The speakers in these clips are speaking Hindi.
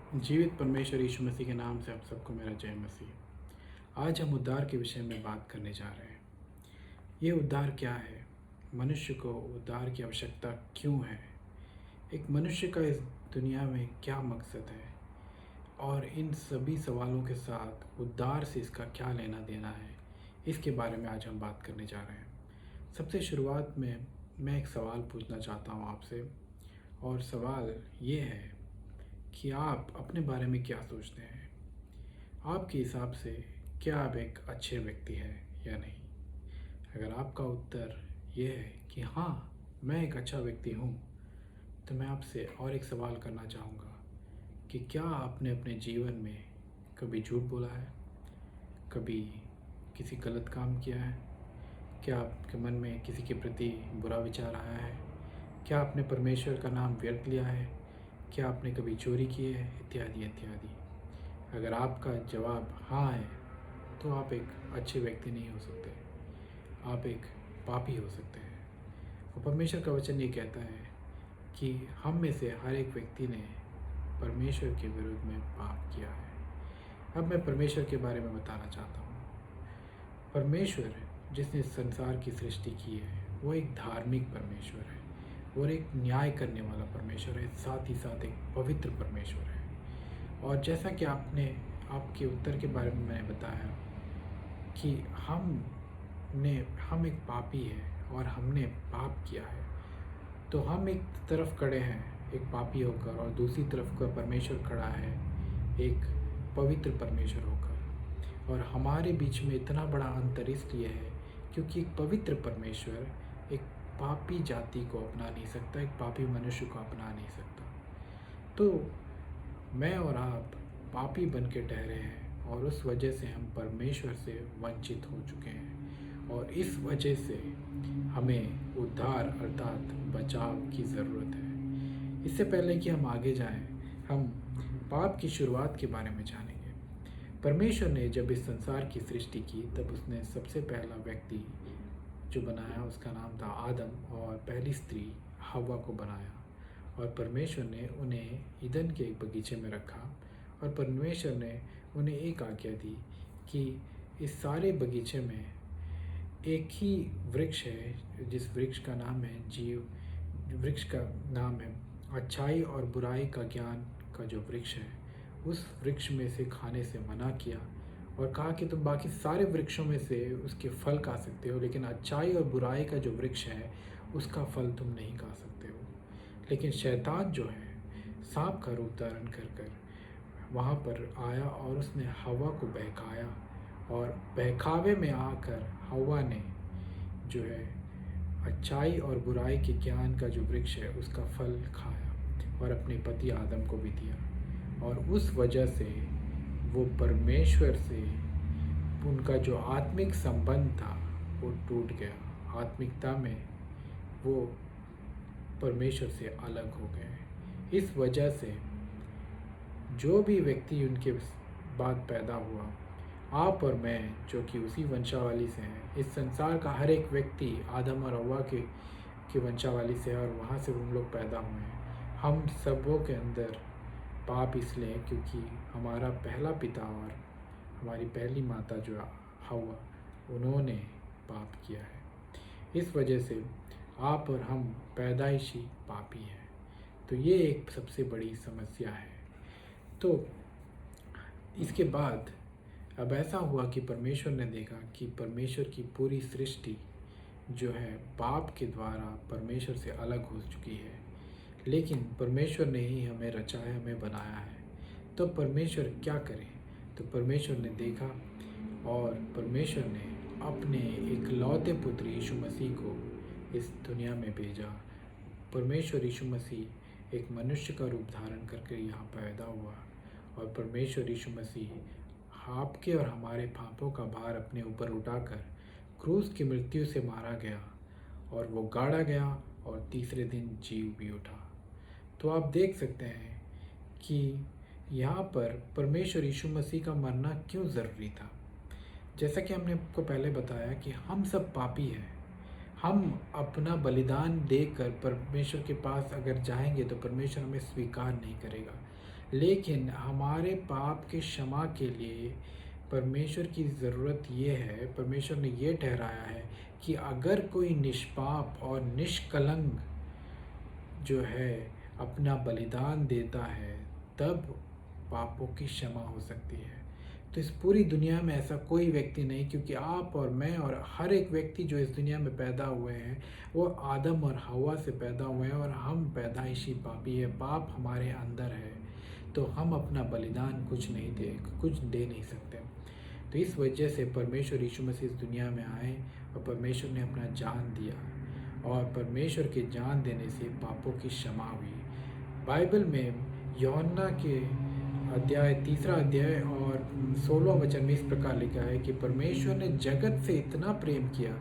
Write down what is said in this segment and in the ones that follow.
जीवित परमेश्वर यीशु मसीह के नाम से आप सबको मेरा जय मसीह। आज हम उद्धार के विषय में बात करने जा रहे हैं। ये उद्धार क्या है? मनुष्य को उद्धार की आवश्यकता क्यों है? एक मनुष्य का इस दुनिया में क्या मकसद है? और इन सभी सवालों के साथ उद्धार से इसका क्या लेना देना है, इसके बारे में आज हम बात करने जा रहे हैं। सबसे शुरुआत में मैं एक सवाल पूछना चाहता हूँ आपसे, और सवाल ये है कि आप अपने बारे में क्या सोचते हैं? आपके हिसाब से क्या आप एक अच्छे व्यक्ति हैं या नहीं? अगर आपका उत्तर ये है कि हाँ, मैं एक अच्छा व्यक्ति हूँ, तो मैं आपसे और एक सवाल करना चाहूँगा कि क्या आपने अपने जीवन में कभी झूठ बोला है? कभी किसी गलत काम किया है? क्या आपके मन में किसी के प्रति बुरा विचार आया है? क्या आपने परमेश्वर का नाम व्यर्थ लिया है? क्या आपने कभी चोरी की है? इत्यादि इत्यादि। अगर आपका जवाब हाँ है, तो आप एक अच्छे व्यक्ति नहीं हो सकते, आप एक पापी हो सकते हैं। और परमेश्वर का वचन ये कहता है कि हम में से हर एक व्यक्ति ने परमेश्वर के विरुद्ध में पाप किया है। अब मैं परमेश्वर के बारे में बताना चाहता हूँ। परमेश्वर जिसने संसार की सृष्टि की है, वो एक धार्मिक परमेश्वर है, वो एक न्याय करने वाला परमेश्वर है, साथ ही साथ एक पवित्र परमेश्वर है। और जैसा कि आपके उत्तर के बारे में मैंने बताया कि हम एक पापी हैं और हमने पाप किया है, तो हम एक तरफ खड़े हैं एक पापी होकर, और दूसरी तरफ का परमेश्वर खड़ा है एक पवित्र परमेश्वर होकर। और हमारे बीच में इतना बड़ा अंतर इसलिए है क्योंकि एक पवित्र परमेश्वर एक पापी जाति को अपना नहीं सकता, एक पापी मनुष्य को अपना नहीं सकता। तो मैं और आप पापी बन के ठहरे हैं, और उस वजह से हम परमेश्वर से वंचित हो चुके हैं, और इस वजह से हमें उद्धार अर्थात बचाव की ज़रूरत है। इससे पहले कि हम आगे जाएं, हम पाप की शुरुआत के बारे में जानेंगे। परमेश्वर ने जब इस संसार की सृष्टि की, तब उसने सबसे पहला व्यक्ति जो बनाया उसका नाम था आदम, और पहली स्त्री हव्वा को बनाया। और परमेश्वर ने उन्हें ईदन के एक बगीचे में रखा, और परमेश्वर ने उन्हें एक आज्ञा दी कि इस सारे बगीचे में एक ही वृक्ष है, जिस वृक्ष का नाम है वृक्ष का नाम है अच्छाई और बुराई का ज्ञान का जो वृक्ष है, उस वृक्ष में से खाने से मना किया, और कहा कि तुम बाकी सारे वृक्षों में से उसके फल खा सकते हो, लेकिन अच्छाई और बुराई का जो वृक्ष है उसका फल तुम नहीं खा सकते हो। लेकिन शैतान जो है, सांप का रूप धारण कर कर वहाँ पर आया, और उसने हवा को बहकाया, और बहकावे में आकर हवा ने जो है अच्छाई और बुराई के ज्ञान का जो वृक्ष है उसका फल खाया, और अपने पति आदम को भी दिया। और उस वजह से वो परमेश्वर से उनका जो आत्मिक संबंध था वो टूट गया। आत्मिकता में वो परमेश्वर से अलग हो गए। इस वजह से जो भी व्यक्ति उनके बाद पैदा हुआ, आप और मैं जो कि उसी वंशावली से हैं, इस संसार का हर एक व्यक्ति आदम और हव्वा की वंशावली से है, और वहाँ से हम लोग पैदा हुए हैं। हम सबों के अंदर पाप इसलिए क्योंकि हमारा पहला पिता और हमारी पहली माता जो हव्वा, उन्होंने पाप किया है। इस वजह से आप और हम पैदाइशी पापी हैं। तो ये एक सबसे बड़ी समस्या है। तो इसके बाद अब ऐसा हुआ कि परमेश्वर ने देखा कि परमेश्वर की पूरी सृष्टि जो है पाप के द्वारा परमेश्वर से अलग हो चुकी है, लेकिन परमेश्वर ने ही हमें रचा है, हमें बनाया है। तो परमेश्वर क्या करे? तो परमेश्वर ने देखा, और परमेश्वर ने अपने एक लौते पुत्र यीशु मसीह को इस दुनिया में भेजा। परमेश्वर यीशु मसीह एक मनुष्य का रूप धारण करके यहाँ पैदा हुआ, और परमेश्वर यीशु मसीह आपके और हमारे पापों का भार अपने ऊपर उठाकर क्रूस की मृत्यु से मारा गया, और वो गाड़ा गया, और तीसरे दिन जीव भी उठा। तो आप देख सकते हैं कि यहाँ पर परमेश्वर यीशु मसीह का मरना क्यों ज़रूरी था। जैसा कि हमने आपको पहले बताया कि हम सब पापी हैं। हम अपना बलिदान देकर परमेश्वर के पास अगर जाएंगे तो परमेश्वर हमें स्वीकार नहीं करेगा। लेकिन हमारे पाप के क्षमा के लिए परमेश्वर की ज़रूरत ये है, परमेश्वर ने ये ठहराया है कि अगर कोई निष्पाप और निष्कलंक जो है अपना बलिदान देता है, तब पापों की क्षमा हो सकती है। तो इस पूरी दुनिया में ऐसा कोई व्यक्ति नहीं, क्योंकि आप और मैं और हर एक व्यक्ति जो इस दुनिया में पैदा हुए हैं वो आदम और हवा से पैदा हुए हैं, और हम पैदाइशी पापी है, पाप हमारे अंदर है। तो हम अपना बलिदान कुछ दे नहीं सकते। तो इस वजह से परमेश्वर यीशु मसीह इस दुनिया में आए और परमेश्वर ने अपना जान दिया, और परमेश्वर के जान देने से पापों की क्षमा हुई। बाइबल में यूहन्ना के तीसरा अध्याय और 16वां वचन में इस प्रकार लिखा है कि परमेश्वर ने जगत से इतना प्रेम किया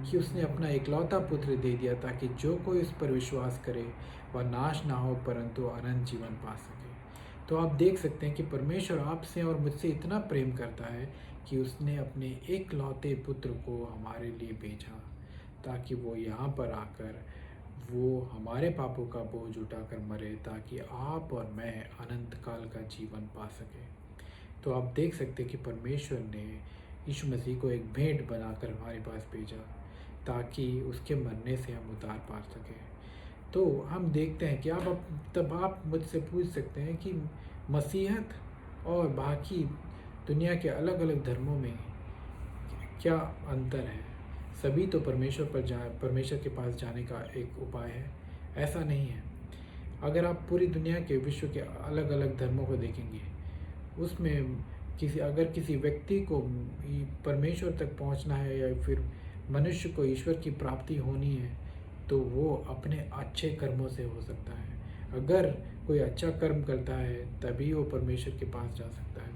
कि उसने अपना इकलौता पुत्र दे दिया, ताकि जो कोई उस पर विश्वास करे वह नाश ना हो परंतु अनंत जीवन पा सके। तो आप देख सकते हैं कि परमेश्वर आपसे और मुझसे इतना प्रेम करता है कि उसने अपने एकलौते पुत्र को हमारे लिए भेजा, ताकि वो यहाँ पर आकर वो हमारे पापों का बोझ उठाकर मरे, ताकि आप और मैं अनंत काल का जीवन पा सके। तो आप देख सकते हैं कि परमेश्वर ने यीशु मसीह को एक भेंट बनाकर हमारे पास भेजा, ताकि उसके मरने से हम उद्धार पा सकें। तो हम देखते हैं कि तब आप मुझसे पूछ सकते हैं कि मसीहत और बाकी दुनिया के अलग अलग धर्मों में क्या अंतर है। सभी तो परमेश्वर के पास जाने का एक उपाय है, ऐसा नहीं है। अगर आप पूरी दुनिया के विश्व के अलग अलग धर्मों को देखेंगे, उसमें अगर किसी व्यक्ति को परमेश्वर तक पहुंचना है या फिर मनुष्य को ईश्वर की प्राप्ति होनी है, तो वो अपने अच्छे कर्मों से हो सकता है। अगर कोई अच्छा कर्म करता है तभी वो परमेश्वर के पास जा सकता है।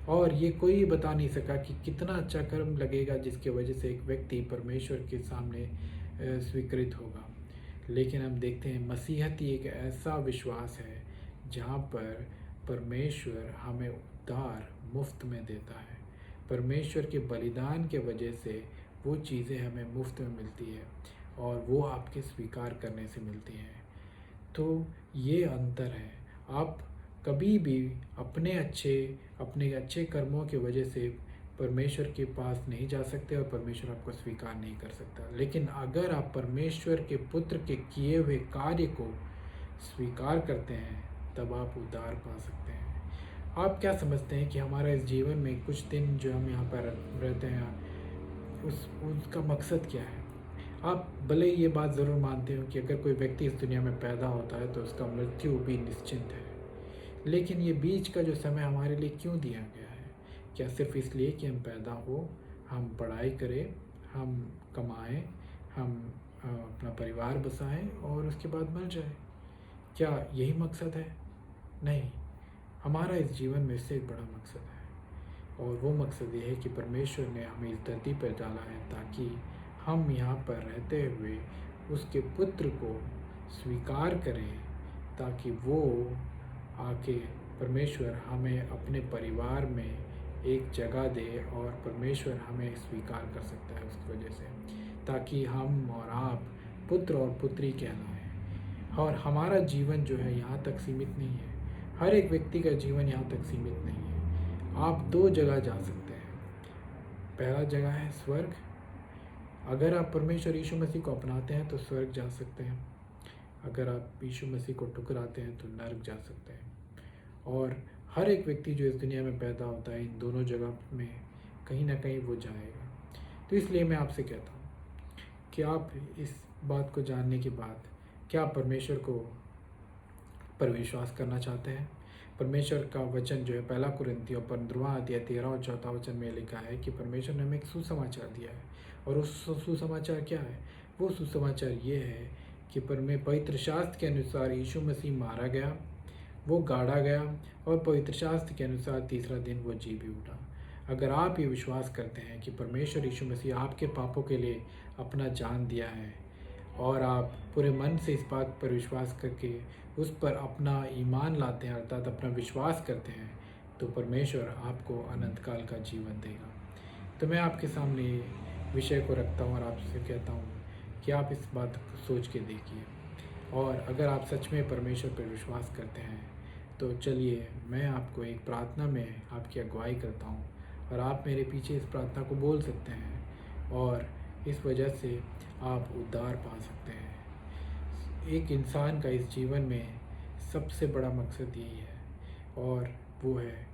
और ये कोई बता नहीं सका कि कितना अच्छा कर्म लगेगा जिसकी वजह से एक व्यक्ति परमेश्वर के सामने स्वीकृत होगा। लेकिन हम देखते हैं मसीहत ही एक ऐसा विश्वास है जहाँ पर परमेश्वर हमें उद्धार मुफ्त में देता है। परमेश्वर के बलिदान के वजह से वो चीज़ें हमें मुफ्त में मिलती है, और वो आपके स्वीकार करने से मिलती हैं। तो ये अंतर है। आप कभी भी अपने अच्छे कर्मों की वजह से परमेश्वर के पास नहीं जा सकते, और परमेश्वर आपको स्वीकार नहीं कर सकता। लेकिन अगर आप परमेश्वर के पुत्र के किए हुए कार्य को स्वीकार करते हैं, तब आप उद्धार पा सकते हैं। आप क्या समझते हैं कि हमारा इस जीवन में कुछ दिन जो हम यहाँ पर रहते हैं, उसका मकसद क्या है? आप भले ये बात ज़रूर मानते हो कि अगर कोई व्यक्ति इस दुनिया में पैदा होता है तो उसका मृत्यु भी निश्चित है, लेकिन ये बीच का जो समय हमारे लिए क्यों दिया गया है? क्या सिर्फ इसलिए कि हम पैदा हो, हम पढ़ाई करें, हम कमाएं, हम अपना परिवार बसाएं और उसके बाद मर जाए? क्या यही मकसद है? नहीं, हमारा इस जीवन में इससे एक बड़ा मकसद है, और वो मकसद ये है कि परमेश्वर ने हमें इस धरती पर डाला है ताकि हम यहाँ पर रहते हुए उसके पुत्र को स्वीकार करें, ताकि वो आके परमेश्वर हमें अपने परिवार में एक जगह दे, और परमेश्वर हमें स्वीकार कर सकता है उसकी वजह से, ताकि हम और आप पुत्र और पुत्री कहलाएं। और हमारा जीवन जो है यहाँ तक सीमित नहीं है, हर एक व्यक्ति का जीवन यहाँ तक सीमित नहीं है। आप दो जगह जा सकते हैं। पहला जगह है स्वर्ग। अगर आप परमेश्वर यीशु मसीह को अपनाते हैं तो स्वर्ग जा सकते हैं, अगर आप यीशु मसीह को ठुकराते हैं तो नरक जा सकते हैं। और हर एक व्यक्ति जो इस दुनिया में पैदा होता है, इन दोनों जगह में कहीं ना कहीं वो जाएगा। तो इसलिए मैं आपसे कहता हूँ कि आप इस बात को जानने के बाद क्या आप परमेश्वर को पर विश्वास करना चाहते हैं? परमेश्वर का वचन जो है 1 कुरिन्थियों 15वां अध्याय 13 और 14 वचन में लिखा है कि परमेश्वर ने हमें एक सुसमाचार दिया है। और उस सुसमाचार क्या है? वो सुसमाचार ये है कि पवित्र शास्त्र के अनुसार यीशु मसीह मारा गया, वो गाड़ा गया, और पवित्र शास्त्र के अनुसार तीसरा दिन वो जी भी उठा। अगर आप ये विश्वास करते हैं कि परमेश्वर यीशु मसीह आपके पापों के लिए अपना जान दिया है, और आप पूरे मन से इस बात पर विश्वास करके उस पर अपना ईमान लाते हैं, अर्थात अपना विश्वास करते हैं, तो परमेश्वर आपको अनंत काल का जीवन देगा। तो मैं आपके सामने विषय को रखता हूँ और आपसे कहता हूँ कि आप इस बात को सोच के देखिए, और अगर आप सच में परमेश्वर पर विश्वास करते हैं तो चलिए मैं आपको एक प्रार्थना में आपकी अगुवाई करता हूँ और आप मेरे पीछे इस प्रार्थना को बोल सकते हैं और इस वजह से आप उद्धार पा सकते हैं। एक इंसान का इस जीवन में सबसे बड़ा मकसद यही है और वो है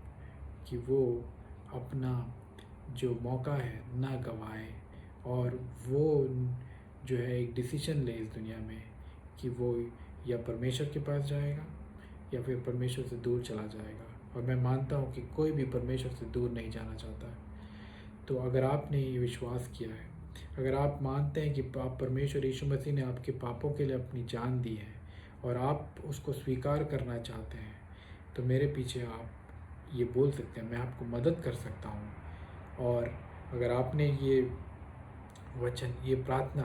कि वो अपना जो मौका है ना गंवाए और वो जो है एक डिसीजन ले इस दुनिया में कि वो या परमेश्वर के पास जाएगा या फिर परमेश्वर से दूर चला जाएगा। और मैं मानता हूँ कि कोई भी परमेश्वर से दूर नहीं जाना चाहता है। तो अगर आपने ये विश्वास किया है, अगर आप मानते हैं कि आप परमेश्वर यीशु मसीह ने आपके पापों के लिए अपनी जान दी है और आप उसको स्वीकार करना चाहते हैं, तो मेरे पीछे आप ये बोल सकते हैं, मैं आपको मदद कर सकता हूँ। और अगर आपने ये वचन, ये प्रार्थना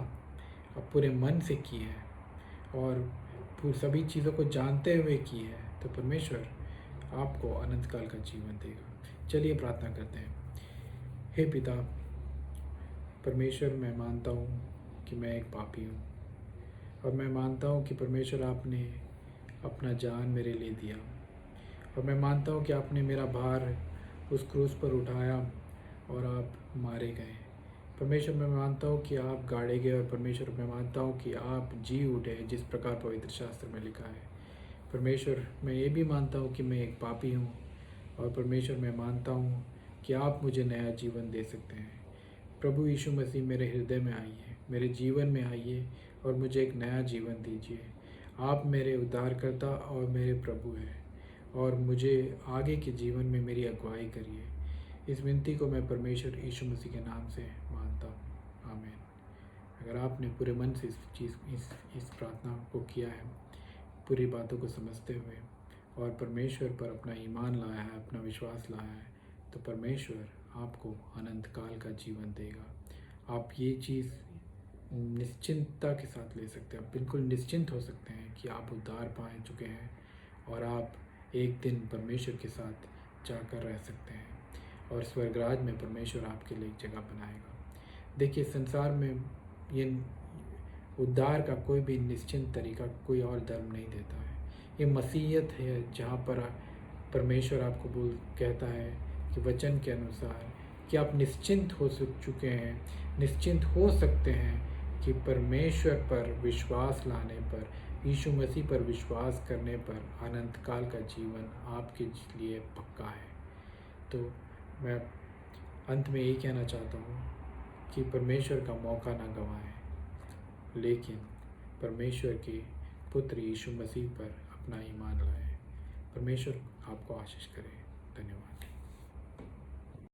अब पूरे मन से की है और सभी चीज़ों को जानते हुए की है, तो परमेश्वर आपको अनंत काल का जीवन देगा। चलिए प्रार्थना करते हैं। हे पिता परमेश्वर, मैं मानता हूँ कि मैं एक पापी हूँ और मैं मानता हूँ कि परमेश्वर आपने अपना जान मेरे लिए दिया और मैं मानता हूँ कि आपने मेरा भार उस क्रूस पर उठाया और आप मारे गए। परमेश्वर, मैं मानता हूँ कि आप गाड़े गए और परमेश्वर मैं मानता हूँ कि आप जी उठे जिस प्रकार पवित्र शास्त्र में लिखा है। परमेश्वर, मैं ये भी मानता हूँ कि मैं एक पापी हूँ और परमेश्वर मैं मानता हूँ कि आप मुझे नया जीवन दे सकते हैं। प्रभु यीशु मसीह मेरे हृदय में आइए, मेरे जीवन में आइए और मुझे एक नया जीवन दीजिए। आप मेरे उद्धारकर्ता और मेरे प्रभु हैं और मुझे आगे के जीवन में मेरी अगुवाई करिए। इस विनती को मैं परमेश्वर यीशु मसीह के नाम से मानता हूँ, आमीन। अगर आपने पूरे मन से इस प्रार्थना को किया है, पूरी बातों को समझते हुए और परमेश्वर पर अपना ईमान लाया है, अपना विश्वास लाया है, तो परमेश्वर आपको अनंत काल का जीवन देगा। आप ये चीज़ निश्चिंतता के साथ ले सकते हैं, आप बिल्कुल निश्चिंत हो सकते हैं कि आप उद्धार पा चुके हैं और आप एक दिन परमेश्वर के साथ जाकर रह सकते हैं और स्वर्गराज में परमेश्वर आपके लिए एक जगह बनाएगा। देखिए, संसार में ये उद्धार का कोई भी निश्चिंत तरीका कोई और धर्म नहीं देता है। ये मसीहत है जहाँ पर परमेश्वर आपको कहता है कि वचन के अनुसार कि आप निश्चिंत हो चुके हैं, निश्चिंत हो सकते हैं कि परमेश्वर पर विश्वास लाने पर, यीशु मसीह पर विश्वास करने पर अनंत काल का जीवन आपके लिए पक्का है। तो मैं अंत में यही कहना चाहता हूँ कि परमेश्वर का मौका ना गंवाएं, लेकिन परमेश्वर के पुत्र यीशु मसीह पर अपना ईमान लाएं। परमेश्वर आपको आशीष करे। धन्यवाद।